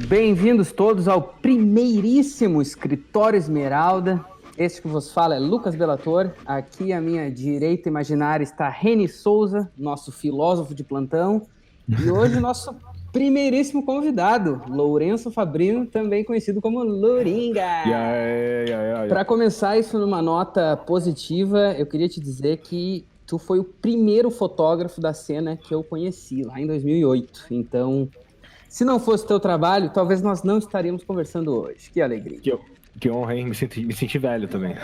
Bem-vindos todos ao primeiríssimo Escritório Esmeralda. Este que vos fala é Lucas Bellator. Aqui à minha direita imaginária está Reni Souza, nosso filósofo de plantão. E hoje o nosso primeiríssimo convidado, Lourenço Fabrino, também conhecido como Louringa. Para começar isso numa nota positiva, eu queria te dizer que tu foi o primeiro fotógrafo da cena que eu conheci, lá em 2008. Então, se não fosse teu trabalho, talvez nós não estaríamos conversando hoje. Que alegria. Que honra, hein? Me senti velho também.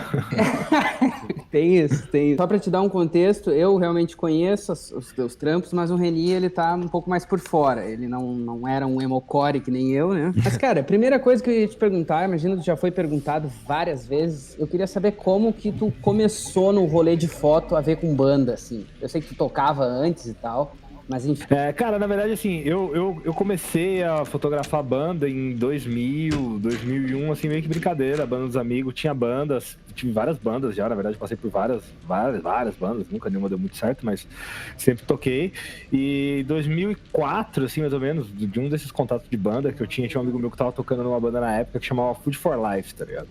Tem isso. Só para te dar um contexto, eu realmente conheço os teus trampos, mas o Reni, ele tá um pouco mais por fora. Ele não era um emocore que nem eu, né? Mas, cara, a primeira coisa que eu ia te perguntar, imagino que já foi perguntado várias vezes, eu queria saber como que tu começou no rolê de foto a ver com banda, assim. Eu sei que tu tocava antes e tal, mas enfim. Cara, na verdade, assim, eu comecei a fotografar banda em 2000, 2001, assim, meio que brincadeira, banda dos amigos, tinha bandas, tive várias bandas já, na verdade, passei por várias bandas, nunca nenhuma deu muito certo, mas sempre toquei. E em 2004, assim, mais ou menos, de um desses contatos de banda que eu tinha um amigo meu que tava tocando numa banda na época que chamava Food for Life, tá ligado?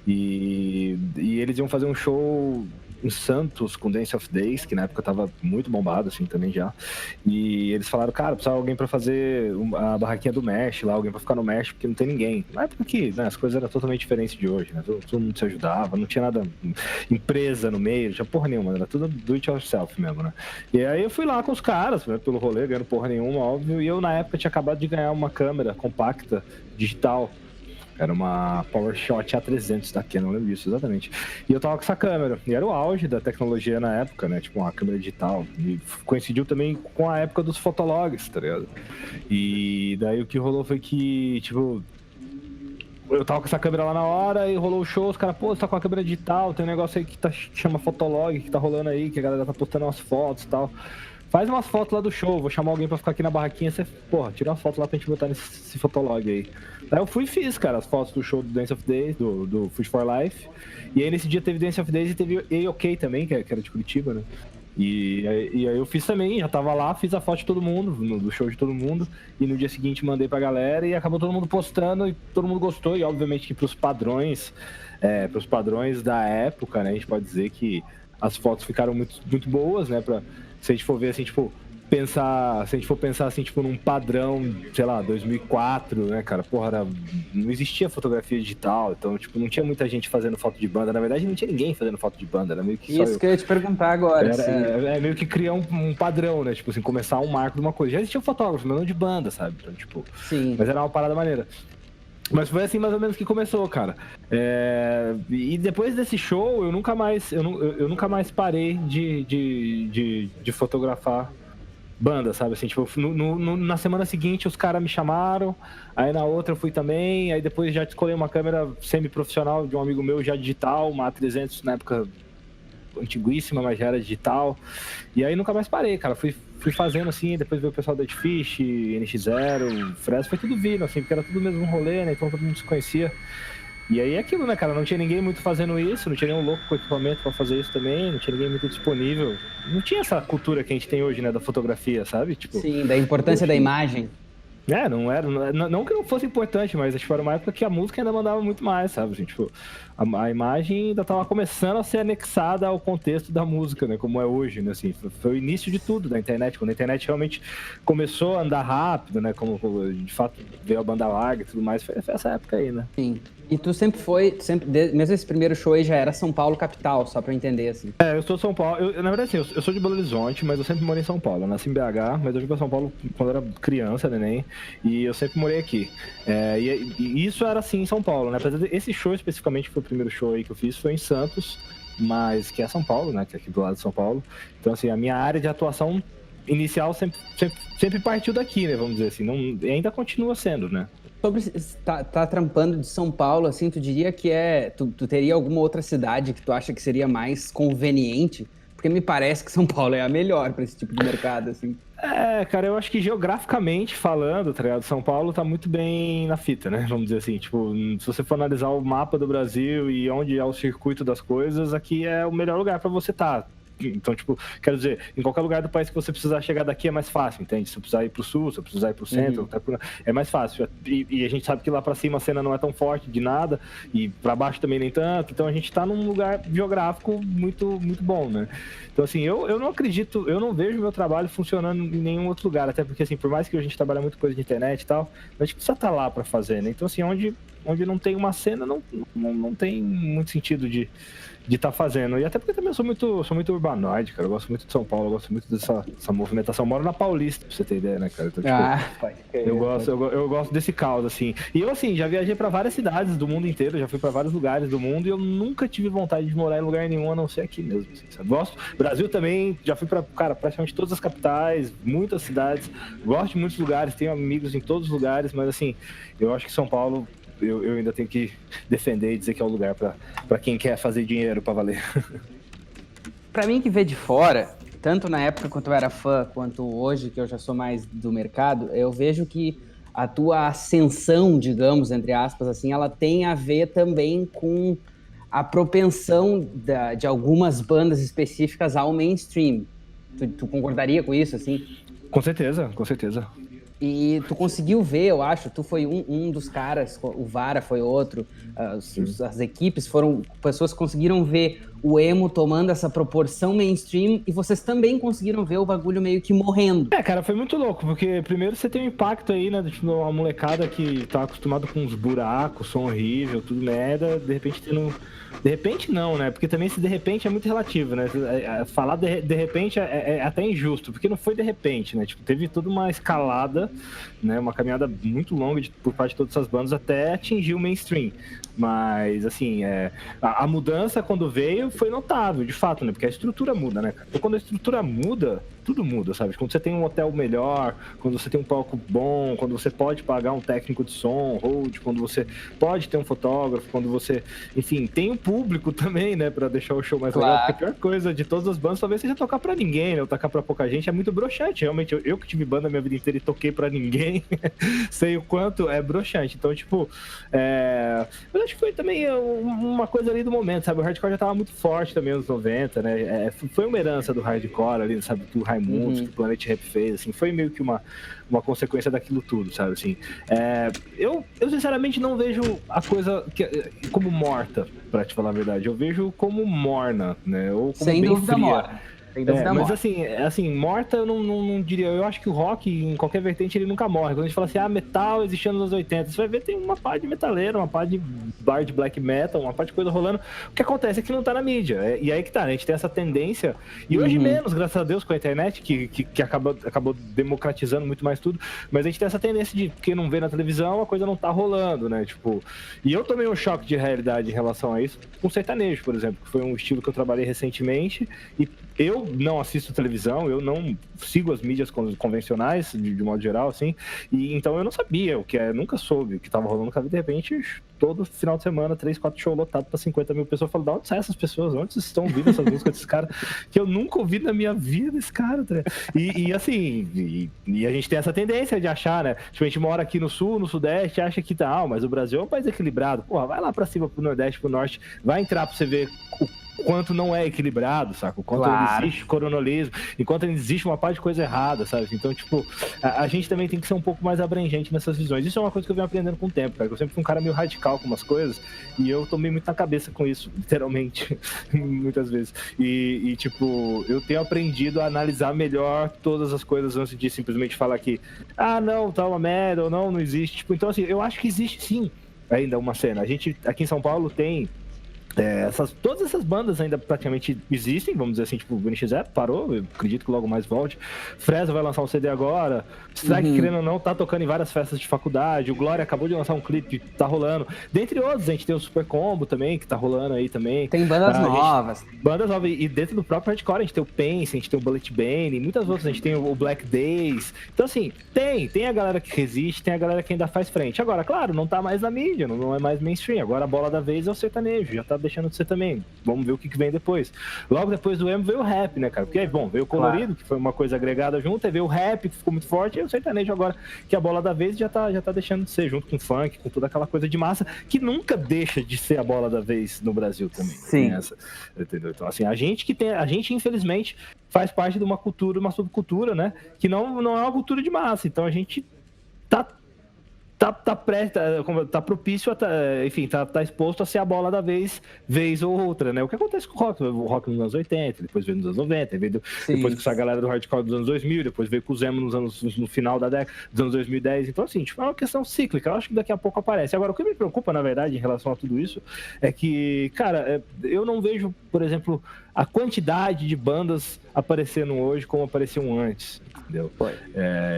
E eles iam fazer um show em Santos com Dance of Days, que na época tava muito bombado, assim, também já. E eles falaram, cara, precisava de alguém pra fazer a barraquinha do Mesh lá, alguém pra ficar no Mesh, porque não tem ninguém. Na época que, né, as coisas eram totalmente diferentes de hoje, né? Todo mundo se ajudava, não tinha nada, empresa no meio, não tinha porra nenhuma, era tudo do it yourself mesmo, né? E aí eu fui lá com os caras, né, pelo rolê, ganhando porra nenhuma, óbvio, e eu na época tinha acabado de ganhar uma câmera compacta, digital. Era uma PowerShot A300 da Canon, não lembro disso exatamente. E eu tava com essa câmera. E era o auge da tecnologia na época, né? Tipo, uma câmera digital. E coincidiu também com a época dos fotologs, tá ligado? E daí o que rolou foi que, tipo, eu tava com essa câmera lá na hora e rolou o show. Os caras, pô, você tá com a câmera digital, tem um negócio aí que chama Fotolog, que tá rolando aí, que a galera tá postando umas fotos e tal. Faz umas fotos lá do show, vou chamar alguém pra ficar aqui na barraquinha, você, porra, tira uma foto lá pra gente botar nesse fotolog aí. Aí eu fui e fiz, cara, as fotos do show do Dance of Days, do Food for Life. E aí nesse dia teve Dance of Days e teve A-OK também, que era de Curitiba, né? E aí eu fiz também, já tava lá, fiz a foto de todo mundo, do show de todo mundo. E no dia seguinte mandei pra galera e acabou todo mundo postando e todo mundo gostou. E obviamente que pros padrões da época, né, a gente pode dizer que as fotos ficaram muito, muito boas, né, se a gente for ver assim, tipo, se a gente for pensar assim, tipo, num padrão, sei lá, 2004, né, cara, porra, não existia fotografia digital, então, tipo, não tinha muita gente fazendo foto de banda, na verdade não tinha ninguém fazendo foto de banda, era meio que isso que eu ia te perguntar agora, é meio que criar um padrão, né, tipo assim, começar um marco de uma coisa. Já existia fotógrafo, mas não de banda, sabe, então, tipo, sim. Mas era uma parada maneira. Mas foi assim mais ou menos que começou, cara. E depois desse show, eu nunca mais parei de fotografar banda, sabe? Assim, tipo, na semana seguinte os caras me chamaram, aí na outra eu fui também, aí depois já escolhi uma câmera semi-profissional de um amigo meu, já digital, uma A300 na época antiguíssima, mas já era digital. E aí nunca mais parei, cara. Fui fazendo assim, depois veio o pessoal da Edfish, NX0, Fresno, foi tudo vindo, assim, porque era tudo mesmo rolê, né? Então todo mundo se conhecia. E aí é aquilo, né, cara? Não tinha ninguém muito fazendo isso, não tinha nenhum louco com equipamento pra fazer isso também, não tinha ninguém muito disponível. Não tinha essa cultura que a gente tem hoje, né, da fotografia, sabe? Tipo, sim, da importância da imagem. Não que não fosse importante, mas tipo, era uma época que a música ainda mandava muito mais, sabe? Assim, tipo, a imagem ainda estava começando a ser anexada ao contexto da música, né? Como é hoje, né? Assim, foi o início de tudo da internet, quando a internet realmente começou a andar rápido, né? Como de fato veio a banda larga e tudo mais, foi essa época aí, né? Sim. E tu sempre mesmo esse primeiro show aí já era São Paulo capital, só pra eu entender, assim. Eu sou de São Paulo, na verdade assim, eu sou de Belo Horizonte, mas eu sempre morei em São Paulo. Eu nasci em BH, mas eu vim pra São Paulo quando eu era criança, neném, e eu sempre morei aqui. E isso era assim em São Paulo, né? Apesar desse show especificamente, que foi o primeiro show aí que eu fiz, foi em Santos, mas que é São Paulo, né? Que é aqui do lado de São Paulo. Então, assim, a minha área de atuação inicial sempre partiu daqui, né? Vamos dizer assim, e ainda continua sendo, né? Sobre tá trampando de São Paulo, assim, tu diria que tu teria alguma outra cidade que tu acha que seria mais conveniente? Porque me parece que São Paulo é a melhor para esse tipo de mercado, assim. Cara, eu acho que geograficamente falando, tá ligado? São Paulo tá muito bem na fita, né? Vamos dizer assim, tipo, se você for analisar o mapa do Brasil e onde é o circuito das coisas, aqui é o melhor lugar para você estar. Então, tipo, quero dizer, em qualquer lugar do país que você precisar chegar daqui é mais fácil, entende? Se você precisar ir pro sul, se você precisar ir pro centro, é mais fácil. E a gente sabe que lá pra cima a cena não é tão forte de nada, e pra baixo também nem tanto, então a gente tá num lugar geográfico muito, muito bom, né? Então, assim, eu não acredito, eu não vejo meu trabalho funcionando em nenhum outro lugar, até porque, assim, por mais que a gente trabalhe muito coisa de internet e tal, a gente precisa estar lá pra fazer, né? Então, assim, onde não tem uma cena, não tem muito sentido de estar fazendo. E até porque também eu sou muito urbanoide, cara. Eu gosto muito de São Paulo, eu gosto muito dessa movimentação. Eu moro na Paulista, pra você ter ideia, né, cara? Então, tipo, eu gosto desse caos, assim. E eu, assim, já viajei pra várias cidades do mundo inteiro, já fui pra vários lugares do mundo e eu nunca tive vontade de morar em lugar nenhum, a não ser aqui mesmo. Assim, sabe? Gosto. Brasil também, já fui pra, cara, praticamente todas as capitais, muitas cidades. Gosto de muitos lugares, tenho amigos em todos os lugares, mas, assim, eu acho que São Paulo... Eu ainda tenho que defender e dizer que é o lugar para quem quer fazer dinheiro para valer. Para mim que vê de fora, tanto na época quando eu era fã, quanto hoje que eu já sou mais do mercado, eu vejo que a tua ascensão, digamos, entre aspas, assim, ela tem a ver também com a propensão de algumas bandas específicas ao mainstream. Tu concordaria com isso, assim? Com certeza, com certeza. E tu conseguiu ver, eu acho, tu foi um dos caras, o Vara foi outro, as equipes foram pessoas que conseguiram ver o emo tomando essa proporção mainstream e vocês também conseguiram ver o bagulho meio que morrendo. Cara, foi muito louco, porque primeiro você tem um impacto aí, né, tipo, uma molecada que tá acostumado com uns buracos, som horrível, tudo merda, de repente tendo... De repente não, né? Porque também esse de repente é muito relativo, né? Falar de repente é até injusto, porque não foi de repente, né? Tipo, teve toda uma escalada, né? Uma caminhada muito longa por parte de todas essas bandas até atingir o mainstream. Mas, assim, a mudança quando veio foi notável, de fato, né? Porque a estrutura muda, né? Então, quando a estrutura muda, tudo muda, sabe? Quando você tem um hotel melhor, quando você tem um palco bom, quando você pode pagar um técnico de som, hold, quando você pode ter um fotógrafo, quando você, enfim, tem um público também, né? Pra deixar o show mais legal. Porque a pior coisa de todas as bandas talvez seja tocar pra ninguém, né? Ou tocar pra pouca gente é muito broxante. Realmente, eu que tive banda a minha vida inteira e toquei pra ninguém, sei o quanto é broxante. Então, tipo, mas acho que foi também uma coisa ali do momento, sabe? O hardcore já tava muito forte também nos 90, né? Foi uma herança do hardcore ali, sabe? Do Raimundos, que o Planet Rap fez, assim. Foi meio que uma consequência daquilo tudo, sabe? Assim, eu sinceramente não vejo a coisa como morta, pra te falar a verdade. Eu vejo como morna, né? Ou como sem bem dúvida fria. morna. Mas assim, morta eu não diria. Eu acho que o rock, em qualquer vertente, ele nunca morre. Quando a gente fala assim, metal existia nos anos 80, você vai ver, tem uma parte de metaleiro, uma parte de bar de black metal, uma parte de coisa rolando. O que acontece é que não tá na mídia. E aí que tá, né? A gente tem essa tendência, e hoje menos, graças a Deus, com a internet, que acabou democratizando muito mais tudo, mas a gente tem essa tendência de quem não vê na televisão, a coisa não tá rolando, né? Tipo, e eu tomei um choque de realidade em relação a isso com sertanejo, por exemplo, que foi um estilo que eu trabalhei recentemente, e eu não assisto televisão, eu não sigo as mídias convencionais, de modo geral, assim, e então eu não sabia nunca soube o que tava rolando, de repente, todo final de semana, 3, 4 shows lotados pra 50 mil pessoas. Eu falo, de onde saem essas pessoas? Onde vocês estão ouvindo essas músicas desses caras? Que eu nunca ouvi na minha vida, esse cara, tá? E assim, e a gente tem essa tendência de achar, né? Tipo, a gente mora aqui no sul, no sudeste, acha que tá, mas o Brasil é um país equilibrado. Porra, vai lá pra cima, pro nordeste, pro norte, vai entrar pra você ver o quanto não é equilibrado, saca? O quanto existe coronelismo, enquanto existe uma parte de coisa errada, sabe? Então, tipo, a gente também tem que ser um pouco mais abrangente nessas visões. Isso é uma coisa que eu venho aprendendo com o tempo, cara. Eu sempre fui um cara meio radical com umas coisas e eu tomei muito na cabeça com isso, literalmente, muitas vezes. E, tipo, eu tenho aprendido a analisar melhor todas as coisas antes de simplesmente falar que, não, tá uma merda, ou não existe. Tipo, então, assim, eu acho que existe sim ainda uma cena. A gente, aqui em São Paulo, tem todas essas bandas ainda praticamente existem, vamos dizer assim, tipo, o NX0 parou, eu acredito que logo mais volte. Fresa vai lançar um CD agora, Strike, querendo ou não, tá tocando em várias festas de faculdade, o Glória acabou de lançar um clipe, tá rolando. Dentre outros, a gente tem o Super Combo também, que tá rolando aí também. Tem bandas novas. Bandas novas, e dentro do próprio hardcore a gente tem o Pense, a gente tem o Bullet Bane, e muitas outras, a gente tem o Black Days. Então, assim, tem a galera que resiste, tem a galera que ainda faz frente. Agora, claro, não tá mais na mídia, não é mais mainstream, agora a bola da vez é o sertanejo, já tá deixando de ser também. Vamos ver o que vem depois. Logo depois do emo veio o rap, né, cara? Porque aí, bom, veio o colorido, que foi uma coisa agregada junto, aí veio o rap, que ficou muito forte, e o sertanejo agora, que a bola da vez já tá deixando de ser, junto com o funk, com toda aquela coisa de massa, que nunca deixa de ser a bola da vez no Brasil também. Sim. Essa, entendeu? Então, assim, a gente, infelizmente, faz parte de uma cultura, uma subcultura, né? Que não é uma cultura de massa. Então a gente tá propício a tá exposto a ser a bola da vez ou outra, né? O que acontece com o rock nos anos 80, depois veio nos anos 90, depois com essa galera do hardcore dos anos 2000, depois veio com o emo no final da década dos anos 2010. Então, assim, tipo, é uma questão cíclica. Eu acho que daqui a pouco aparece. Agora, o que me preocupa, na verdade, em relação a tudo isso, é que, cara, eu não vejo, por exemplo, a quantidade de bandas aparecendo hoje como apareciam antes, entendeu?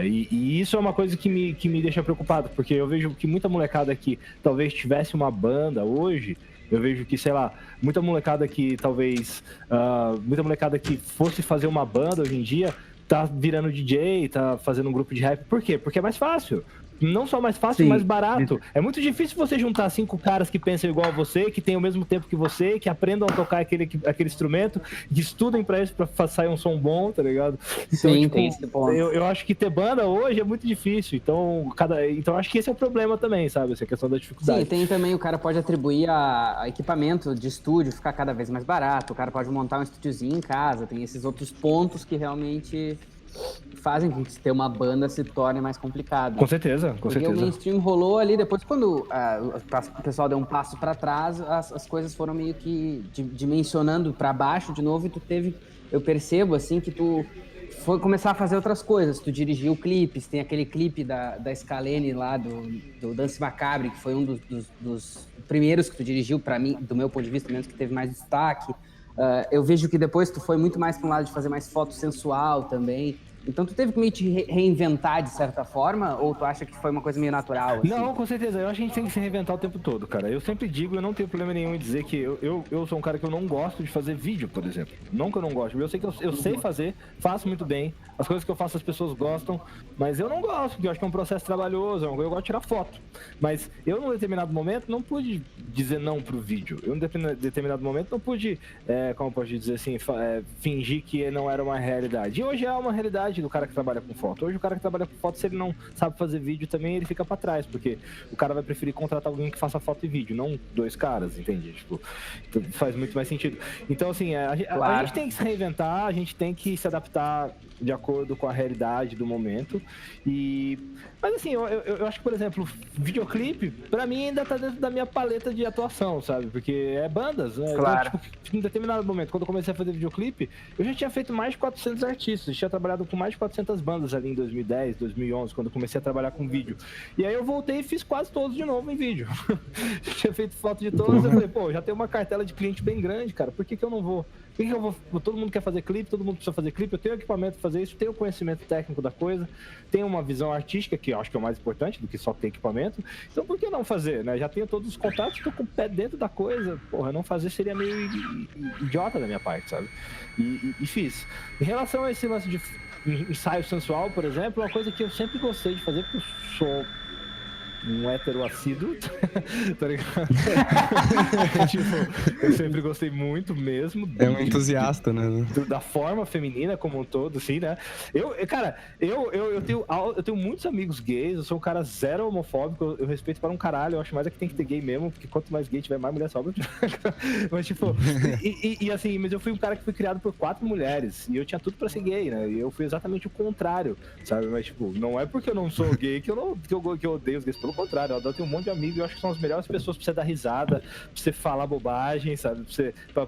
E isso é uma coisa que me deixa preocupado, porque eu vejo que muita molecada que talvez tivesse uma banda hoje, eu vejo que, sei lá, muita molecada que fosse fazer uma banda hoje em dia, tá virando DJ, tá fazendo um grupo de rap. Por quê? Porque é mais fácil. Não só mais fácil, mas barato. É muito difícil você juntar 5 caras que pensam igual a você, que têm o mesmo tempo que você, que aprendam a tocar aquele instrumento, que estudem pra isso, pra sair um som bom, tá ligado? Então, sim, tipo, tem esse ponto. Eu acho que ter banda hoje é muito difícil. Então acho que esse é o problema também, sabe? Essa questão da dificuldade. Sim, tem também, o cara pode atribuir a equipamento de estúdio ficar cada vez mais barato, o cara pode montar um estúdiozinho em casa, tem esses outros pontos que realmente fazem com que ter uma banda se torne mais complicado. Com certeza. Porque o mainstream rolou ali, depois quando o pessoal deu um passo para trás, as coisas foram meio que dimensionando para baixo de novo, e eu percebo assim que tu foi começar a fazer outras coisas, tu dirigiu clipes, tem aquele clipe da Scalene lá do Dance Macabre, que foi um dos primeiros que tu dirigiu, para mim, do meu ponto de vista, menos que teve mais destaque. Eu vejo que depois tu foi muito mais para um lado de fazer mais foto sensual também. Então tu teve que meio te reinventar de certa forma, ou tu acha que foi uma coisa meio natural? Assim? Não, com certeza. Eu acho que a gente tem que se reinventar o tempo todo, cara. Eu sempre digo, eu não tenho problema nenhum em dizer que eu sou um cara que eu não gosto de fazer vídeo, por exemplo. Não que eu não gosto. Eu sei que eu sei fazer, faço muito bem. As coisas que eu faço as pessoas gostam, mas eu não gosto, porque eu acho que é um processo trabalhoso, eu gosto de tirar foto. Mas eu, num determinado momento, não pude dizer não pro vídeo. Eu, num determinado momento, não pude, como eu posso dizer assim, fingir que não era uma realidade. E hoje é uma realidade do cara que trabalha com foto. Hoje o cara que trabalha com foto, se ele não sabe fazer vídeo também, ele fica pra trás, porque o cara vai preferir contratar alguém que faça foto e vídeo, não 2 caras, entende? Tipo, faz muito mais sentido. Então, assim, a gente tem que se reinventar, a gente tem que se adaptar de acordo com a realidade do momento. Mas assim, eu acho que, por exemplo, videoclipe, pra mim ainda tá dentro da minha paleta de atuação, sabe? Porque é bandas, né? Claro. Então, tipo, em determinado momento, quando eu comecei a fazer videoclipe, eu já tinha feito mais de 400 artistas, tinha trabalhado com mais de 400 bandas ali em 2010, 2011, quando eu comecei a trabalhar com vídeo. E aí eu voltei e fiz quase todos de novo em vídeo. Tinha feito foto de todos, eu falei, pô, já tenho uma cartela de cliente bem grande, cara, por que eu não vou? Por que eu vou? Todo mundo quer fazer clipe, todo mundo precisa fazer clipe, eu tenho equipamento para fazer isso, tenho conhecimento técnico da coisa, tenho uma visão artística, que eu acho que é o mais importante do que só ter equipamento, então por que não fazer, né? Já tenho todos os contatos, tô com o pé dentro da coisa, porra, não fazer seria meio idiota da minha parte, sabe? E fiz. Em relação a esse lance de ensaio sensual, por exemplo, é uma coisa que eu sempre gostei de fazer, porque eu sou um hétero assíduo, tá ligado? Tipo, eu sempre gostei muito mesmo. É um entusiasta, né? Da forma feminina como um todo, assim, né? Eu tenho muitos amigos gays, eu sou um cara zero homofóbico, eu respeito para um caralho, eu acho mais é que tem que ter gay mesmo, porque quanto mais gay tiver, mais mulher sobra. Mas, tipo, assim, mas eu fui um cara que foi criado por 4 mulheres, e eu tinha tudo pra ser gay, né? E eu fui exatamente o contrário, sabe? Mas, tipo, não é porque eu não sou gay que eu odeio os gays, pelo contrário, eu tenho um monte de amigos e eu acho que são as melhores pessoas pra você dar risada, pra você falar bobagem, sabe?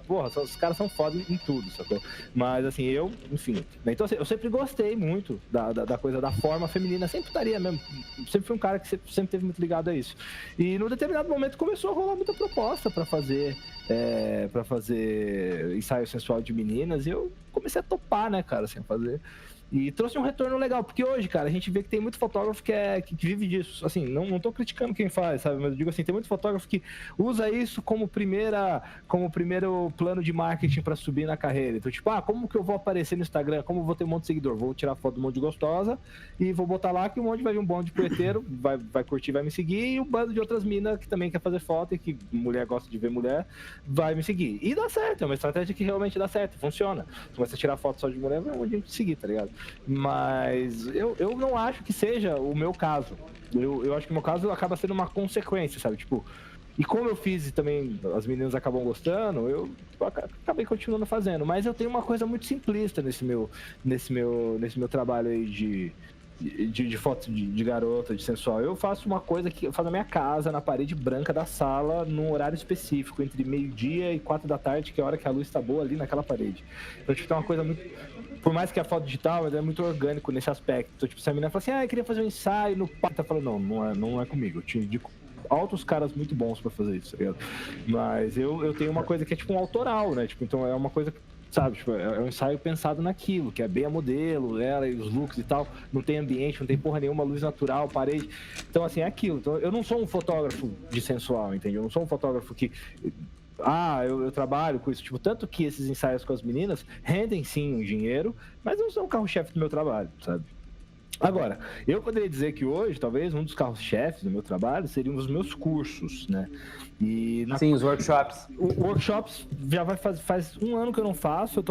Porra, os caras são foda em tudo, sacou? Mas assim, enfim. Então assim, eu sempre gostei muito da coisa, da forma feminina, sempre estaria mesmo. Sempre fui um cara que sempre teve muito ligado a isso. E num determinado momento começou a rolar muita proposta pra fazer ensaio sensual de meninas e eu comecei a topar, né, cara, assim, fazer. E trouxe um retorno legal, porque hoje, cara, a gente vê que tem muito fotógrafo que vive disso. Assim, não tô criticando quem faz, sabe? Mas eu digo assim, tem muito fotógrafo que usa isso como primeiro plano de marketing pra subir na carreira. Então, tipo, como que eu vou aparecer no Instagram? Como eu vou ter um monte de seguidor? Vou tirar foto de um monte de gostosa e vou botar lá que um monte vai vir um bonde de poeteiro, vai curtir, vai me seguir, e um bando de outras minas que também quer fazer foto e que mulher gosta de ver mulher, vai me seguir. E dá certo, é uma estratégia que realmente dá certo, funciona. Se você tirar foto só de mulher, vai um monte de gente te seguir, tá ligado? Mas eu não acho que seja o meu caso. Eu acho que o meu caso acaba sendo uma consequência, sabe? Tipo, e como eu fiz e também as meninas acabam gostando, eu acabei continuando fazendo. Mas eu tenho uma coisa muito simplista nesse meu trabalho aí de foto de garota, de sensual. Eu faço uma coisa que eu faço na minha casa, na parede branca da sala, num horário específico, entre 12h e 4 da tarde, que é a hora que a luz tá boa ali naquela parede. Então, tipo, tem uma coisa muito... Por mais que a foto digital, ela é muito orgânico nesse aspecto. Então, tipo, se a menina fala assim, eu queria fazer um ensaio no parque, tá falando, não é comigo. Eu te indico altos caras muito bons pra fazer isso, tá ligado? Mas eu tenho uma coisa que é tipo um autoral, né? Tipo, então é uma coisa que, sabe, tipo, é um ensaio pensado naquilo, que é bem a modelo, ela e os looks e tal, não tem ambiente, não tem porra nenhuma, luz natural, parede. Então, assim, é aquilo. Então, eu não sou um fotógrafo de sensual, entendeu? Eu não sou um fotógrafo que... eu trabalho com isso, tipo, tanto que esses ensaios com as meninas rendem sim um dinheiro, mas não são o carro-chefe do meu trabalho, sabe? Agora, eu poderia dizer que hoje, talvez, um dos carros-chefes do meu trabalho seriam os meus cursos, né? Sim, os workshops. Workshops já faz um ano que eu não faço,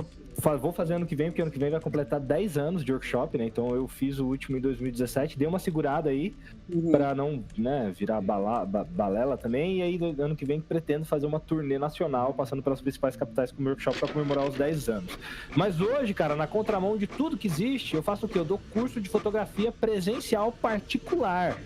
vou fazer ano que vem, porque ano que vem vai completar 10 anos de workshop, né? Então eu fiz o último em 2017, dei uma segurada aí pra não, né, virar balela também, e aí ano que vem pretendo fazer uma turnê nacional, passando pelas principais capitais com o workshop pra comemorar os 10 anos. Mas hoje, cara, na contramão de tudo que existe, eu faço o quê? Eu dou curso de fotografia presencial particular.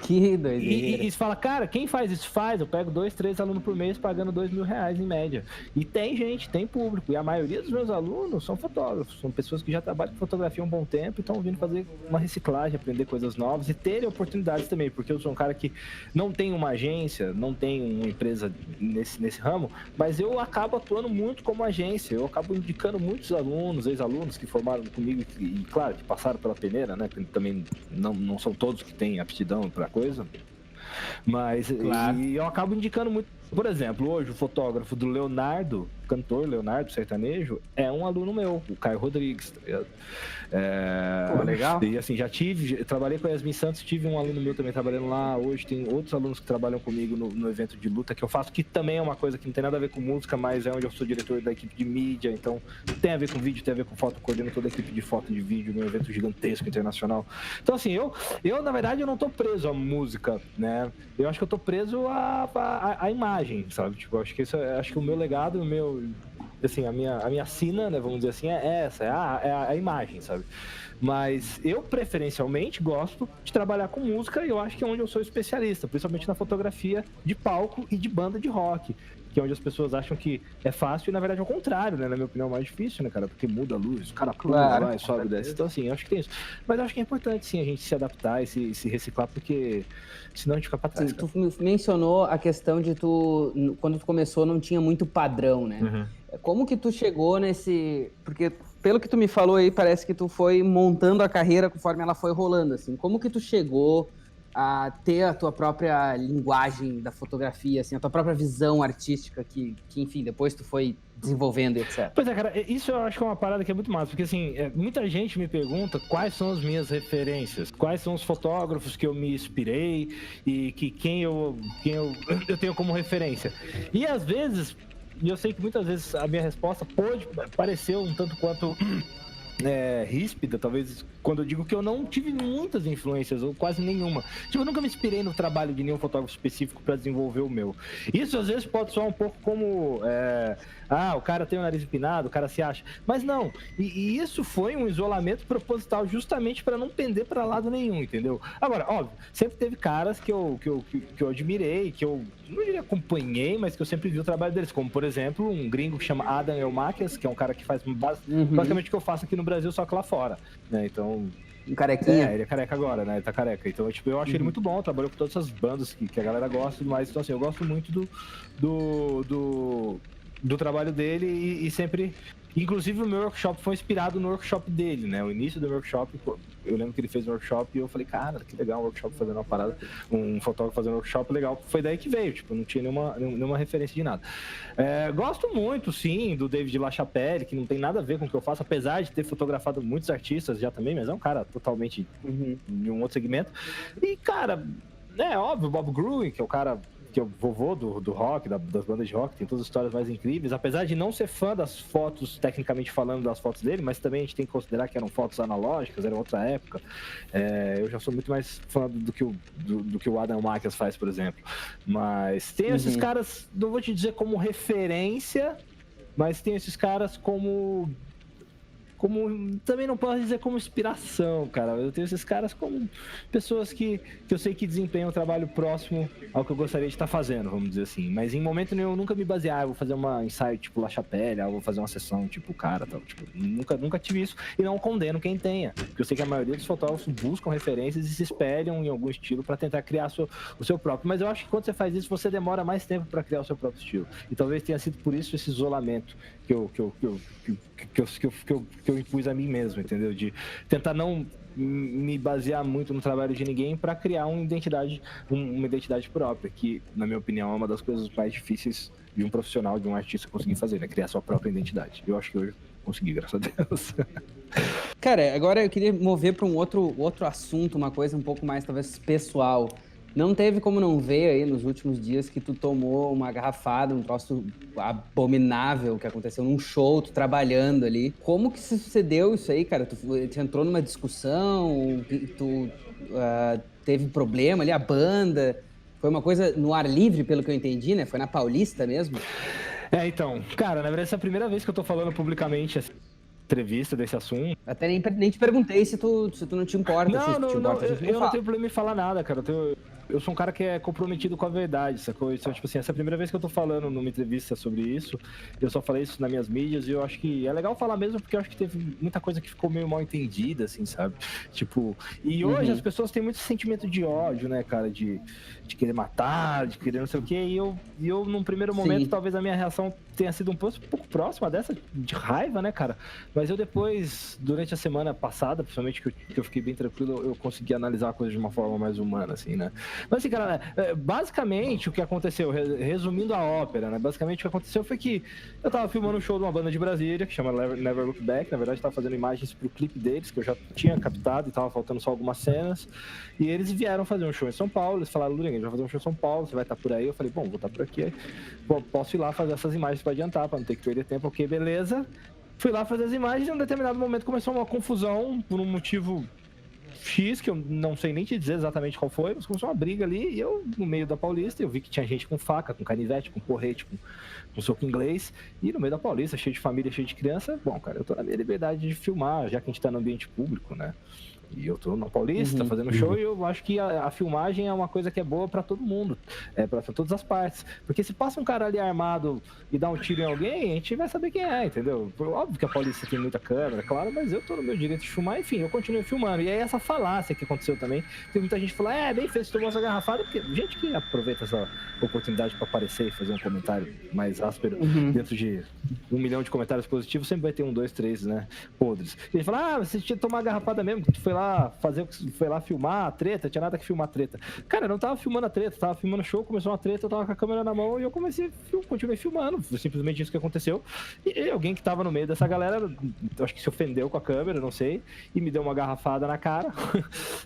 Que doideira. E você fala, cara, quem faz isso? Faz. Eu pego 2, 3 alunos por mês pagando R$2.000 em média. E tem gente, tem público. E a maioria dos meus alunos são fotógrafos. São pessoas que já trabalham com fotografia há um bom tempo e estão vindo fazer uma reciclagem, aprender coisas novas e terem oportunidades também. Porque eu sou um cara que não tem uma agência, não tem uma empresa nesse ramo, mas eu acabo atuando muito como agência. Eu acabo indicando muitos alunos, ex-alunos que formaram comigo e claro, que passaram pela peneira, né? Porque também não são todos que têm aptidão para coisa, mas claro. E eu acabo indicando muito. Por exemplo, hoje o fotógrafo do Leonardo, cantor Leonardo sertanejo, é um aluno meu, o Caio Rodrigues, tá ligado? Pô, legal. E assim, trabalhei com a Yasmin Santos, tive um aluno meu também trabalhando lá. Hoje tem outros alunos que trabalham comigo no evento de luta que eu faço, que também é uma coisa que não tem nada a ver com música, mas é onde eu sou diretor da equipe de mídia, então tem a ver com vídeo, tem a ver com foto, coordeno toda a equipe de foto e de vídeo num evento gigantesco internacional. Então assim, eu na verdade eu não tô preso à música, né? Eu acho que eu tô preso à imagem, sabe? Tipo, acho que o meu legado, assim, a minha sina, né, vamos dizer assim, é essa, é a imagem, sabe? Mas eu, preferencialmente, gosto de trabalhar com música e eu acho que é onde eu sou especialista, principalmente na fotografia de palco e de banda de rock, que é onde as pessoas acham que é fácil e, na verdade, é o contrário, né? Na minha opinião, é mais difícil, né, cara? Porque muda a luz, o cara pula, vai, sobe, desce. Então, assim, eu acho que tem isso. Mas eu acho que é importante, sim, a gente se adaptar e se reciclar, porque senão a gente fica pra trás. Sim, tu mencionou a questão de quando tu começou, não tinha muito padrão, né? Uhum. Como que tu chegou nesse... Porque, pelo que tu me falou aí, parece que tu foi montando a carreira conforme ela foi rolando, assim. Como que tu chegou a ter a tua própria linguagem da fotografia, assim, a tua própria visão artística que enfim, depois tu foi desenvolvendo e etc. Pois é, cara, isso eu acho que é uma parada que é muito massa, porque assim, muita gente me pergunta quais são as minhas referências, quais são os fotógrafos que eu me inspirei e que quem eu tenho como referência. E às vezes, e eu sei que muitas vezes a minha resposta pode parecer um tanto quanto ríspida, talvez, quando eu digo que eu não tive muitas influências, ou quase nenhuma. Tipo, eu nunca me inspirei no trabalho de nenhum fotógrafo específico para desenvolver o meu. Isso, às vezes, pode soar um pouco como... o cara tem o nariz empinado, o cara se acha. Mas não. E isso foi um isolamento proposital justamente para não pender para lado nenhum, entendeu? Agora, óbvio, sempre teve caras que eu admirei, que eu não diria acompanhei, mas que eu sempre vi o trabalho deles. Como, por exemplo, um gringo que chama Adam Elmakias, que é um cara que faz basicamente o que eu faço aqui no Brasil, só que lá fora, né? Então... Um carequinha. Ele é careca agora, né? Ele tá careca. Então, tipo, eu acho ele muito bom, trabalhou com todas essas bandas que a galera gosta, mas, então, assim, eu gosto muito do do trabalho dele e sempre... Inclusive o meu workshop foi inspirado no workshop dele, né? O início do workshop, eu lembro que ele fez um workshop e eu falei, cara, que legal um workshop fazendo uma parada, um fotógrafo fazendo um workshop legal. Foi daí que veio, tipo, não tinha nenhuma referência de nada. Gosto muito, sim, do David LaChapelle, que não tem nada a ver com o que eu faço, apesar de ter fotografado muitos artistas já também, mas é um cara totalmente de um outro segmento. E, cara, óbvio, o Bob Gruen, que é o cara... que é o vovô do rock, das bandas de rock, tem todas as histórias mais incríveis, apesar de não ser fã das fotos, tecnicamente falando, das fotos dele, mas também a gente tem que considerar que eram fotos analógicas, era outra época. Eu já sou muito mais fã do que o Adam Macias faz, por exemplo. Mas tem esses caras, não vou te dizer como referência, mas tem esses caras como também não posso dizer como inspiração, cara. Eu tenho esses caras como pessoas que eu sei que desempenham um trabalho próximo ao que eu gostaria de estar fazendo, vamos dizer assim. Mas em momento nenhum eu nunca me basear, vou fazer uma ensaio tipo LaChapelle, vou fazer uma sessão tipo cara, tal. Tipo, nunca tive isso e não condeno quem tenha. Porque eu sei que a maioria dos fotógrafos buscam referências e se espelham em algum estilo para tentar criar o seu próprio. Mas eu acho que quando você faz isso, você demora mais tempo para criar o seu próprio estilo. E talvez tenha sido por isso esse isolamento que eu impus a mim mesmo, entendeu? De tentar não me basear muito no trabalho de ninguém para criar uma identidade própria, que, na minha opinião, é uma das coisas mais difíceis de um profissional, de um artista conseguir fazer, né? Criar sua própria identidade. Eu acho que hoje consegui, graças a Deus. Cara, agora eu queria mover para um outro assunto, uma coisa um pouco mais, talvez, pessoal. Não teve como não ver aí nos últimos dias que tu tomou uma garrafada, um troço abominável que aconteceu num show, tu trabalhando ali. Como que sucedeu isso aí, cara? Tu entrou numa discussão, tu teve problema ali, a banda... Foi uma coisa no ar livre, pelo que eu entendi, né? Foi na Paulista mesmo? Então, cara, na verdade essa é a primeira vez que eu tô falando publicamente assim, entrevista desse assunto. Até nem te perguntei se tu não te importa. Não, eu não tenho problema em falar nada, cara. Eu sou um cara que é comprometido com a verdade, sacou? Então, tipo assim, essa é a primeira vez que eu tô falando numa entrevista sobre isso. Eu só falei isso nas minhas mídias e eu acho que é legal falar mesmo porque eu acho que teve muita coisa que ficou meio mal entendida, assim, sabe? Tipo, e hoje as pessoas têm muito sentimento de ódio, né, cara? De querer matar, de querer não sei o quê. E eu num primeiro momento, talvez a minha reação tenha sido um pouco próxima dessa, de raiva, né, cara? Mas eu depois, durante a semana passada, principalmente que eu fiquei bem tranquilo, eu consegui analisar a coisa de uma forma mais humana, assim, né? Mas assim, cara, basicamente o que aconteceu, resumindo a ópera, né? Basicamente o que aconteceu foi que eu tava filmando um show de uma banda de Brasília, que chama Never Look Back. Na verdade, eu tava fazendo imagens pro clipe deles, que eu já tinha captado e tava faltando só algumas cenas. E eles vieram fazer um show em São Paulo, eles falaram, Lurinha, a gente vai fazer um show em São Paulo, você vai estar por aí. Eu falei, bom, vou estar por aqui, posso ir lá fazer essas imagens pra adiantar, pra não ter que perder tempo. Ok, beleza. Fui lá fazer as imagens e em um determinado momento começou uma confusão por um motivo X, que eu não sei nem te dizer exatamente qual foi, mas começou uma briga ali e eu, no meio da Paulista, eu vi que tinha gente com faca, com canivete, com porrete, com soco inglês, e no meio da Paulista, cheio de família, cheio de criança. Bom, cara, eu tô na minha liberdade de filmar, já que a gente tá no ambiente público, né? E eu tô na Paulista fazendo show e eu acho que a filmagem é uma coisa que é boa pra todo mundo, pra todas as partes. Porque se passa um cara ali armado e dá um tiro em alguém, a gente vai saber quem é, entendeu? Óbvio que a Paulista tem muita câmera, claro, mas eu tô no meu direito de filmar, enfim, eu continuo filmando. E aí essa falácia que aconteceu também, tem muita gente que fala, bem feito, você tomou essa garrafada, porque gente que aproveita essa oportunidade pra aparecer e fazer um comentário mais áspero dentro de 1 milhão de comentários positivos, sempre vai ter 1, 2, 3, né, podres. E ele fala, você tinha que tomar a garrafada mesmo, que tu foi lá filmar a treta, tinha nada que filmar a treta. Cara, eu não tava filmando a treta, tava filmando o show, começou uma treta, eu tava com a câmera na mão e eu continuei filmando. Foi simplesmente isso que aconteceu. E alguém que tava no meio dessa galera, acho que se ofendeu com a câmera, não sei, e me deu uma garrafada na cara,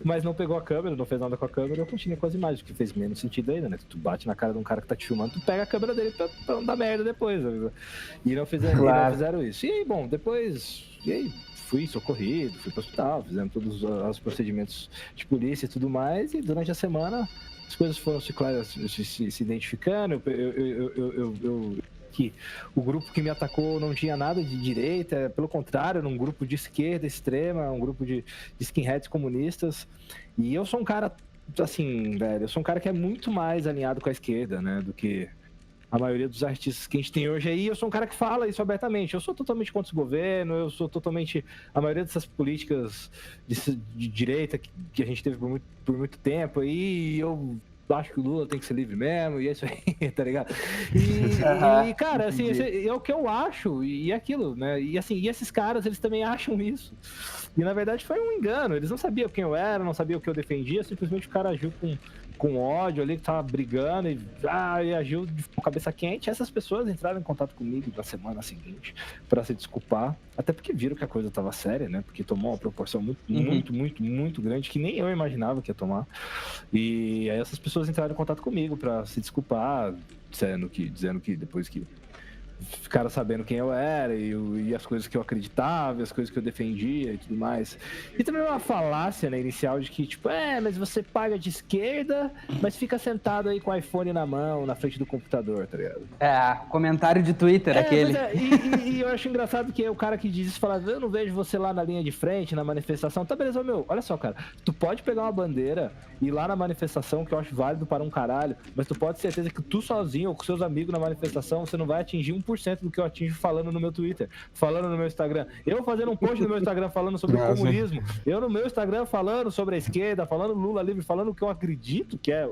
mas não pegou a câmera, não fez nada com a câmera, eu continuei com as imagens, o que fez menos sentido ainda, né? Tu bate na cara de um cara que tá te filmando, tu pega a câmera dele pra não dar merda depois. E não fizeram isso. E aí, bom, depois... E aí, fui socorrido, fui pro hospital, fizemos todos os procedimentos de polícia e tudo mais, e durante a semana as coisas foram se identificando. Que o grupo que me atacou não tinha nada de direita, pelo contrário, era um grupo de esquerda extrema, um grupo de skinheads comunistas, e eu sou um cara, assim, velho, eu sou um cara que é muito mais alinhado com a esquerda, né, do que a maioria dos artistas que a gente tem hoje aí. Eu sou um cara que fala isso abertamente. Eu sou totalmente contra esse governo, eu sou totalmente... A maioria dessas políticas de direita que a gente teve por muito tempo aí, eu acho que o Lula tem que ser livre mesmo, e é isso aí, tá ligado? E cara, assim, é o que eu acho, e aquilo, né? E assim, e esses caras, eles também acham isso. E na verdade foi um engano, eles não sabiam quem eu era, não sabiam o que eu defendia, simplesmente o cara agiu com ódio ali, que tava brigando e agiu com cabeça quente. Essas pessoas entraram em contato comigo na semana seguinte pra se desculpar, até porque viram que a coisa tava séria, né? Porque tomou uma proporção muito grande que nem eu imaginava que ia tomar. E aí essas pessoas entraram em contato comigo pra se desculpar, dizendo que depois que ficaram sabendo quem eu era e as coisas que eu acreditava, as coisas que eu defendia e tudo mais. E também uma falácia, né, inicial de que, tipo, mas você paga de esquerda, mas fica sentado aí com o iPhone na mão, na frente do computador, tá ligado? Comentário de Twitter, aquele. E eu acho engraçado que o cara que diz isso fala, eu não vejo você lá na linha de frente, na manifestação. Tá, beleza, meu, olha só, cara, tu pode pegar uma bandeira e ir lá na manifestação, que eu acho válido para um caralho, mas tu pode ter certeza que tu sozinho ou com seus amigos na manifestação, você não vai atingir 1% do que eu atingo falando no meu Twitter, falando no meu Instagram. Eu fazendo um post no meu Instagram falando sobre o comunismo, eu no meu Instagram falando sobre a esquerda, falando Lula livre, falando o que eu acredito que é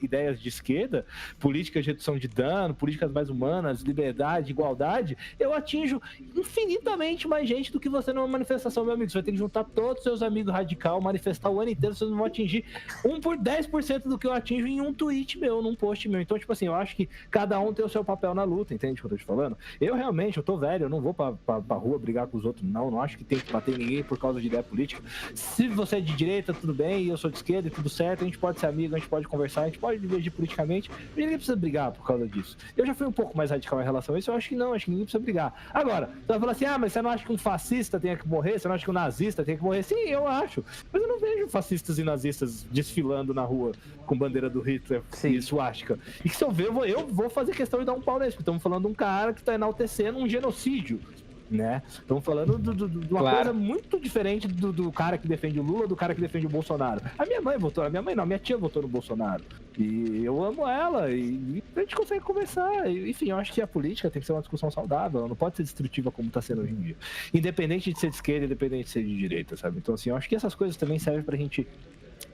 ideias de esquerda, políticas de redução de dano, políticas mais humanas, liberdade, igualdade, eu atinjo infinitamente mais gente do que você numa manifestação, meu amigo. Você vai ter que juntar todos os seus amigos radical, manifestar o ano inteiro, vocês não vão atingir 10% do que eu atinjo em um tweet meu, num post meu. Então, tipo assim, eu acho que cada um tem o seu papel na luta, entende o que eu tô te falando? Eu realmente, eu tô velho, eu não vou pra rua brigar com os outros, não acho que tem que bater ninguém por causa de ideia política. Se você é de direita, tudo bem, e eu sou de esquerda e tudo certo, a gente pode ser amigo, a gente pode conversar, a gente pode divergir politicamente, e ninguém precisa brigar por causa disso. Eu já fui um pouco mais radical em relação a isso, eu acho que não, acho que ninguém precisa brigar. Agora, você vai falar assim, mas você não acha que um fascista tenha que morrer? Você não acha que um nazista tenha que morrer? Sim, eu acho. Mas eu não vejo fascistas e nazistas desfilando na rua com bandeira do Hitler e suástica. E que se eu ver, eu vou fazer questão de dar um pau nesse, porque estamos falando de um cara que tá enaltecendo um genocídio, né? Estamos falando de uma coisa muito diferente do cara que defende o Lula, do cara que defende o Bolsonaro. A minha tia votou no Bolsonaro. E eu amo ela, e a gente consegue conversar. Enfim, eu acho que a política tem que ser uma discussão saudável, ela não pode ser destrutiva como está sendo hoje em dia. Independente de ser de esquerda, independente de ser de direita, sabe? Então, assim, eu acho que essas coisas também servem pra gente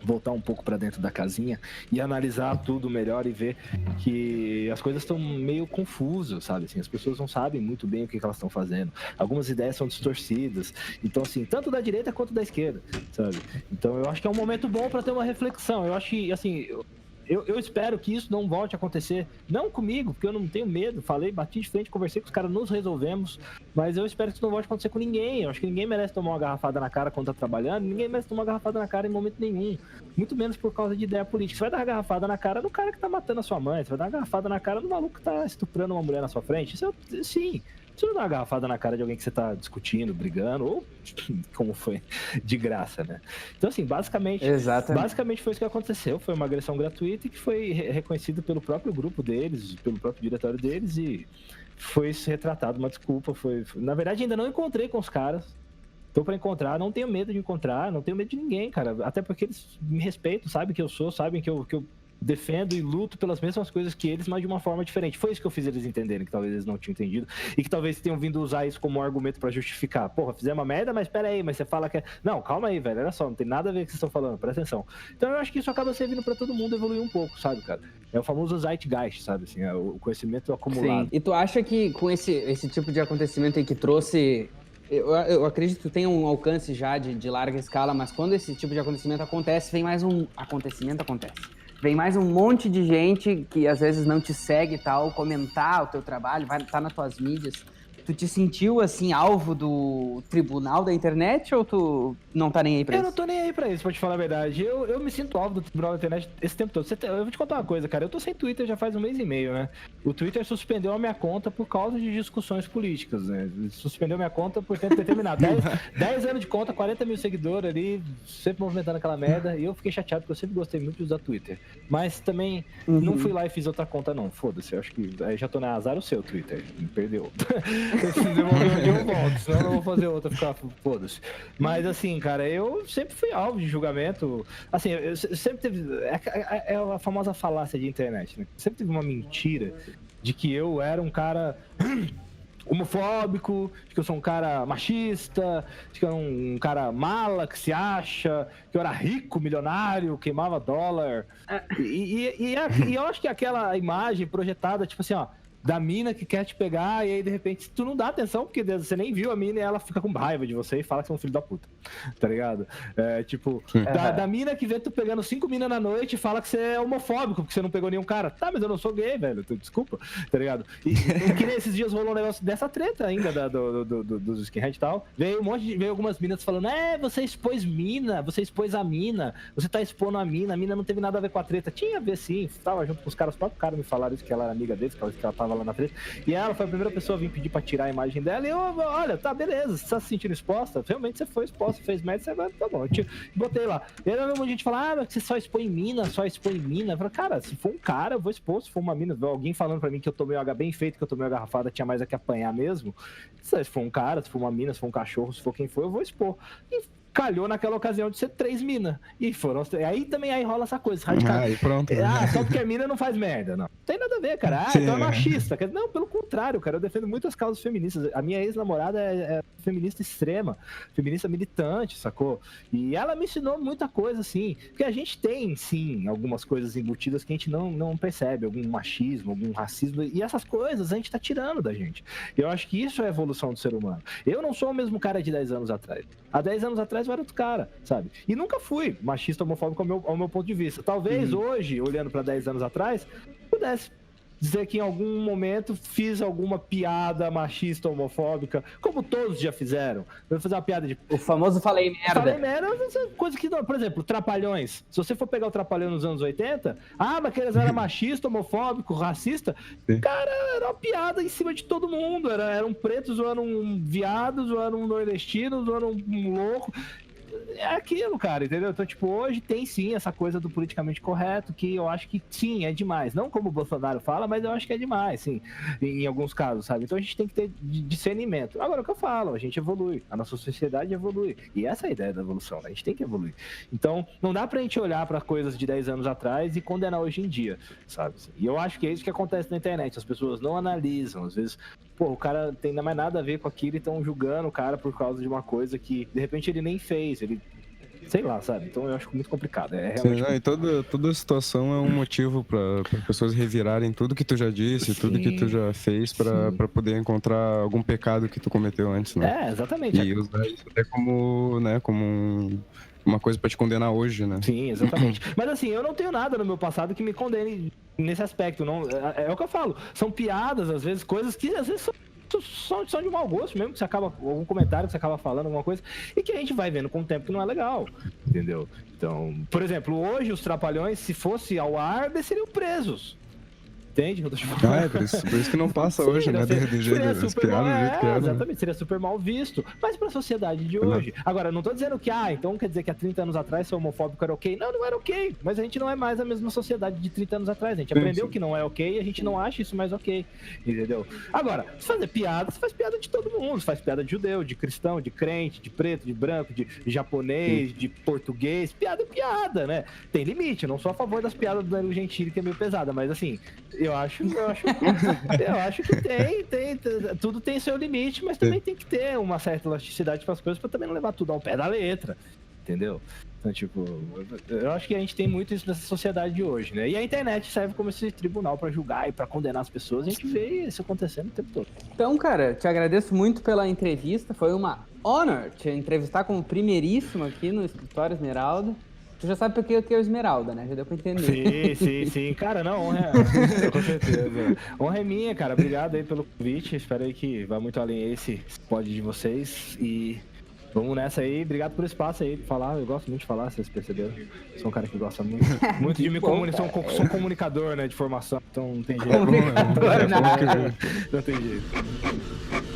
voltar um pouco para dentro da casinha e analisar tudo melhor e ver que as coisas estão meio confusas, sabe? Assim, as pessoas não sabem muito bem o que elas estão fazendo. Algumas ideias são distorcidas. Então, assim, tanto da direita quanto da esquerda, sabe? Então, eu acho que é um momento bom para ter uma reflexão. Eu acho que, assim, eu espero que isso não volte a acontecer. Não comigo, porque eu não tenho medo. Falei, bati de frente, conversei com os caras, nos resolvemos. Mas eu espero que isso não volte a acontecer com ninguém. Eu acho que ninguém merece tomar uma garrafada na cara quando tá trabalhando. Ninguém merece tomar uma garrafada na cara em momento nenhum. Muito menos por causa de ideia política. Você vai dar uma garrafada na cara do cara que tá matando a sua mãe. Você vai dar uma garrafada na cara do maluco que tá estuprando uma mulher na sua frente. Isso sim. Você não dá uma garrafada na cara de alguém que você tá discutindo, brigando, ou como foi, de graça, né? Então, assim, basicamente foi isso que aconteceu. Foi uma agressão gratuita e que foi reconhecido pelo próprio grupo deles, pelo próprio diretório deles, e foi retratado uma desculpa. Na verdade, ainda não encontrei com os caras. Tô pra encontrar, não tenho medo de encontrar, não tenho medo de ninguém, cara. Até porque eles me respeitam, sabem que eu sou, sabem que eu defendo e luto pelas mesmas coisas que eles, mas de uma forma diferente. Foi isso que eu fiz eles entenderem, que talvez eles não tinham entendido, e que talvez tenham vindo usar isso como um argumento pra justificar. Porra, fizemos uma merda, mas pera aí, mas você fala que... Não, calma aí, velho, olha só, não tem nada a ver com o que vocês estão falando, presta atenção. Então eu acho que isso acaba servindo pra todo mundo evoluir um pouco, sabe, cara? É o famoso Zeitgeist, sabe, assim, é o conhecimento acumulado. Sim. E tu acha que com esse tipo de acontecimento aí que trouxe... Eu acredito que tem um alcance já de larga escala, mas quando esse tipo de acontecimento acontece, vem mais um acontecimento acontece. Vem mais um monte de gente que às vezes não te segue e tal, comentar o teu trabalho, vai estar nas tuas mídias. Tu te sentiu, assim, alvo do tribunal da internet ou tu não tá nem aí pra isso? Eu não tô nem aí pra isso, pra te falar a verdade. Eu me sinto alvo do tribunal da internet esse tempo todo. Eu vou te contar uma coisa, cara. Eu tô sem Twitter já faz um mês e meio, né? O Twitter suspendeu a minha conta por causa de discussões políticas, né? Suspendeu minha conta por tempo determinado. 10 anos de conta, 40 mil seguidores ali, sempre movimentando aquela merda. E eu fiquei chateado porque eu sempre gostei muito de usar Twitter. Mas também não fui lá e fiz outra conta, não. Foda-se, eu acho que aí já tô na azar o seu Twitter. Me perdeu. Se demorar um dia eu volto, senão eu não vou fazer outra, ficar foda-se. Mas assim, cara, eu sempre fui alvo de julgamento. Assim, eu sempre teve. É a famosa falácia de internet, né? Sempre teve uma mentira de que eu era um cara homofóbico, de que eu sou um cara machista, de que eu sou um cara mala, que se acha, que eu era rico, milionário, queimava dólar. E eu acho que aquela imagem projetada, tipo assim, ó, da mina que quer te pegar, e aí de repente tu não dá atenção, porque você nem viu a mina e ela fica com raiva de você e fala que você é um filho da puta, tá ligado? Tipo, da mina que vê tu pegando 5 minas na noite e fala que você é homofóbico, porque você não pegou nenhum cara. Tá, mas eu não sou gay, velho, desculpa, tá ligado? E que nem esses dias rolou um negócio dessa treta ainda, dos skinhead e tal. Veio algumas minas falando, você expôs mina, você expôs a mina, você tá expondo a mina não teve nada a ver com a treta. Tinha a ver sim, tava junto com os caras, os próprios caras me falaram isso, que ela era amiga deles, que ela tava lá na treta, e ela foi a primeira pessoa a vir pedir pra tirar a imagem dela, e eu, olha, tá, beleza, você tá se sentindo exposta? Realmente você foi exposta, fez merda, você vai, tá bom, eu botei lá. E aí a gente fala, mas você só expõe mina. Eu falo, cara, se for um cara, eu vou expor, se for uma mina, alguém falando pra mim que eu tomei uma bem feito, que eu tomei uma garrafada, tinha mais a que apanhar mesmo, se for um cara, se for uma mina, se for um cachorro, se for quem for, eu vou expor. E calhou naquela ocasião de ser 3 minas. E foram. Aí também rola essa coisa. Radical. Aí pronto. Só porque a mina não faz merda. Não tem nada a ver, cara. Então é machista. Não, pelo contrário, cara. Eu defendo muitas causas feministas. A minha ex-namorada é feminista extrema, feminista militante, sacou? E ela me ensinou muita coisa, assim. Porque a gente tem, sim, algumas coisas embutidas que a gente não percebe. Algum machismo, algum racismo. E essas coisas a gente tá tirando da gente. E eu acho que isso é a evolução do ser humano. Eu não sou o mesmo cara de 10 anos atrás. Há 10 anos atrás eu era outro cara, sabe? E nunca fui machista, homofóbico ao meu ponto de vista. Talvez hoje, olhando pra 10 anos atrás, pudesse dizer que em algum momento fiz alguma piada machista, homofóbica, como todos já fizeram. Eu vou fazer uma piada de... O famoso falei merda. Falei merda, coisa que não... Por exemplo, Trapalhões. Se você for pegar o Trapalhão nos anos 80, mas que eles eram machista, homofóbico, racista, cara, era uma piada em cima de todo mundo. Era um preto zoando um viado, zoando um nordestino, zoando um louco. É aquilo, cara, entendeu? Então, tipo, hoje tem sim essa coisa do politicamente correto, que eu acho que sim, é demais. Não como o Bolsonaro fala, mas eu acho que é demais, sim, em alguns casos, sabe? Então a gente tem que ter discernimento. Agora, o que eu falo, a gente evolui, a nossa sociedade evolui. E essa é a ideia da evolução, né? A gente tem que evoluir. Então, não dá pra gente olhar pra coisas de 10 anos atrás e condenar hoje em dia, sabe? E eu acho que é isso que acontece na internet. As pessoas não analisam, às vezes, pô, o cara tem mais nada a ver com aquilo e estão julgando o cara por causa de uma coisa que, de repente, ele nem fez, ele... Sei lá, sabe? Então eu acho muito complicado. Sim, e toda situação é um motivo para pessoas revirarem tudo que tu já disse, tudo que tu já fez para poder encontrar algum pecado que tu cometeu antes, né? Exatamente. E usar isso até como, né, como uma coisa para te condenar hoje, né? Sim, exatamente. Mas assim, eu não tenho nada no meu passado que me condene nesse aspecto. Não, é o que eu falo. São piadas, às vezes, coisas que às vezes são de mau gosto mesmo, que você acaba, algum comentário que você acaba falando, alguma coisa, e que a gente vai vendo com o tempo que não é legal, entendeu? Então, por exemplo, hoje os Trapalhões, se fosse ao ar, eles seriam presos. Entende? Por isso que não passa hoje, né? Do jeito exatamente, seria super mal visto. Mas pra sociedade de hoje. Agora, não tô dizendo que, então quer dizer que há 30 anos atrás ser homofóbico era ok. Não era ok. Mas a gente não é mais a mesma sociedade de 30 anos atrás. A gente aprendeu que não é ok e a gente não acha isso mais ok. Entendeu? Agora, se fazer piada, você faz piada de todo mundo. Você faz piada de judeu, de cristão, de crente, de preto, de branco, de japonês, de português. Piada é piada, né? Tem limite. Eu não sou a favor das piadas do Danilo Gentili, que é meio pesada, mas assim... Eu acho que tem, tudo tem seu limite, mas também tem que ter uma certa elasticidade para as coisas, para também não levar tudo ao pé da letra, entendeu? Então, tipo, eu acho que a gente tem muito isso nessa sociedade de hoje, né? E a internet serve como esse tribunal para julgar e para condenar as pessoas, a gente vê isso acontecendo o tempo todo. Então, cara, te agradeço muito pela entrevista, foi uma honor te entrevistar como primeiríssimo aqui no Escritório Esmeralda. Tu já sabe por que eu tenho Esmeralda, né? Já deu pra entender. Sim. Cara, não, honra com certeza. Honra é minha, cara. Obrigado aí pelo convite. Espero aí que vá muito além esse pod de vocês. E vamos nessa aí. Obrigado por espaço aí pra falar. Eu gosto muito de falar, vocês perceberam. Sou um cara que gosta muito de me comunicar. Sou um comunicador, né, de formação. Então não tem jeito. Comunicador, não tem jeito.